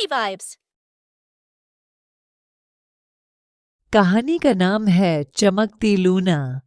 Vibes। कहानी का नाम है चमकती लूना।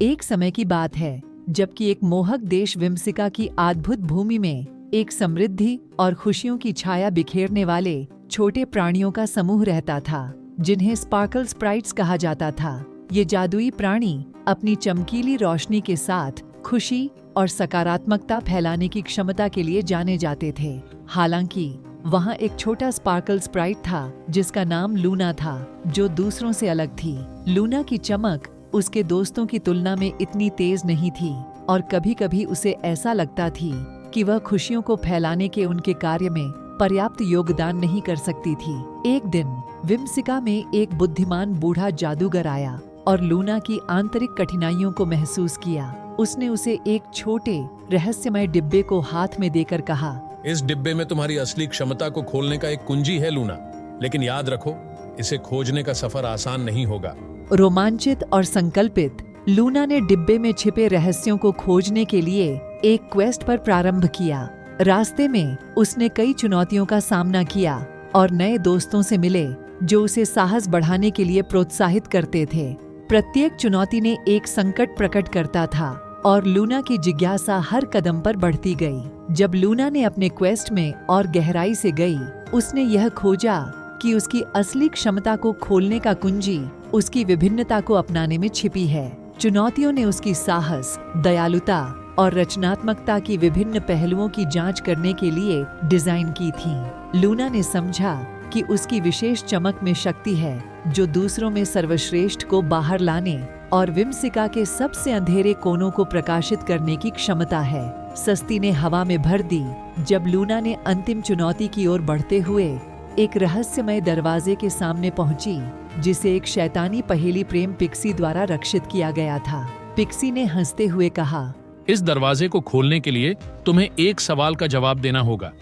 एक समय की बात है जबकि एक मोहक देश विम्सिका की अद्भुत भूमि में एक समृद्धि और खुशियों की छाया बिखेरने वाले छोटे प्राणियों का समूह रहता था, जिन्हें स्पार्कल स्प्राइट्स कहा जाता था। ये जादुई प्राणी अपनी चमकीली रोशनी के साथ खुशी और सकारात्मकता फैलाने की क्षमता के लिए जाने जाते थे। हालांकि वहाँ एक छोटा स्पार्कल स्प्राइट था जिसका नाम लूना था, जो दूसरों से अलग थी। लूना की चमक उसके दोस्तों की तुलना में इतनी तेज नहीं थी और कभी-कभी उसे ऐसा लगता थी कि वह खुशियों को फैलाने के उनके कार्य में पर्याप्त योगदान नहीं कर सकती थी। एक दिन विम्सिका में एक बुद्धिमान बूढ़ा जादूगर आया और लूना की आंतरिक कठिनाइयों को महसूस किया। उसने उसे एक छोटे रहस्यमय डिब्बे को हाथ में देकर कहा, इस डिब्बे में तुम्हारी असली क्षमता को खोलने का एक कुंजी है लूना, लेकिन याद रखो, इसे खोजने का सफर आसान नहीं होगा। रोमांचित और संकल्पित, लूना ने डिब्बे में छिपे रहस्यों को खोजने के लिए एक क्वेस्ट पर प्रारंभ किया। रास्ते में उसने कई चुनौतियों का सामना किया और नए दोस्तों से मिले जो उसे साहस बढ़ाने के लिए प्रोत्साहित करते थे। प्रत्येक चुनौती ने एक संकट प्रकट करता था और लूना की जिज्ञासा हर कदम पर बढ़ती गई। जब लूना ने अपने क्वेस्ट में और गहराई से गई, उसने यह खोजा कि उसकी असली क्षमता को खोलने का कुंजी उसकी विभिन्नता को अपनाने में छिपी है। चुनौतियों ने उसकी साहस, दयालुता और रचनात्मकता की विभिन्न पहलुओं की जांच करने के लिए डिजाइन की थी। लूना ने समझा कि उसकी विशेष चमक में शक्ति है जो दूसरों में सर्वश्रेष्ठ को बाहर लाने और विम्सिका के सबसे अंधेरे कोनों को प्रकाशित करने की क्षमता है। सस्ती ने हवा में भर दी जब लूना ने अंतिम चुनौती की ओर बढ़ते हुए एक रहस्यमय दरवाजे के सामने पहुंची, जिसे एक शैतानी पहेली प्रेम पिक्सी द्वारा रक्षित किया गया था। पिक्सी ने हंसते हुए कहा, इस दरवाजे को खोलने के लिए तुम्हें एक सवाल का जवाब देना होगा।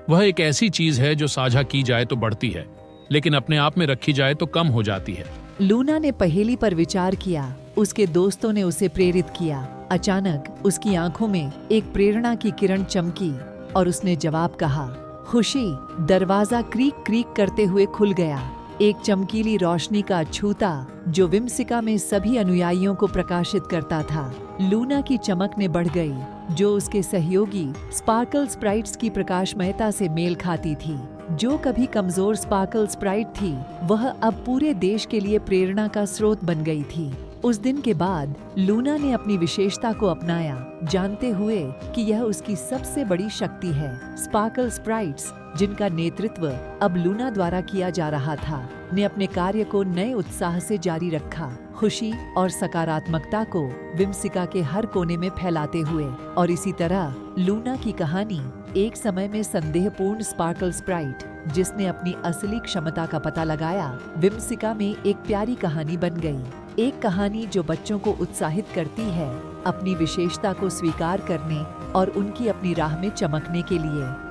वह एक ऐसी चीज है जो साझा की जाए तो बढ़ती है, लेकिन अपने आप में रखी जाए तो कम हो जाती है। लूना ने पहेली पर विचार किया। उसके दोस्तों ने उसे प्रेरित किया। अचानक उसकी आंखों में एक प्रेरणा की किरण चमकी और उसने जवाब कहा, खुशी। दरवाजा क्रीक क्रीक करते हुए खुल गया। एक चमकीली रोशनी का छूता जो विम्सिका में सभी अनुयायियों को प्रकाशित करता था। लूना की चमक ने बढ़ गई, जो उसके सहयोगी स्पार्कल स्प्राइट्स की प्रकाशमयता से मेल खाती थी। जो कभी कमजोर स्पार्कल स्प्राइट थी, वह अब पूरे देश के लिए प्रेरणा का स्रोत बन गई थी। उस दिन के बाद लूना ने अपनी विशेषता को अपनाया, जानते हुए कि यह उसकी सबसे बड़ी शक्ति है। स्पार्कल स्प्राइट्स, जिनका नेतृत्व अब लूना द्वारा किया जा रहा था, ने अपने कार्य को नए उत्साह से जारी रखा, खुशी और सकारात्मकता को विम्सिका के हर कोने में फैलाते हुए। और इसी तरह लूना की कहानी एक समय में संदेहपूर्ण स्पार्कल स्प्राइट, जिसने अपनी असली क्षमता का पता लगाया, विम्सिका में एक प्यारी कहानी बन गई। एक कहानी जो बच्चों को उत्साहित करती है अपनी विशेषता को स्वीकार करने और उनकी अपनी राह में चमकने के लिए।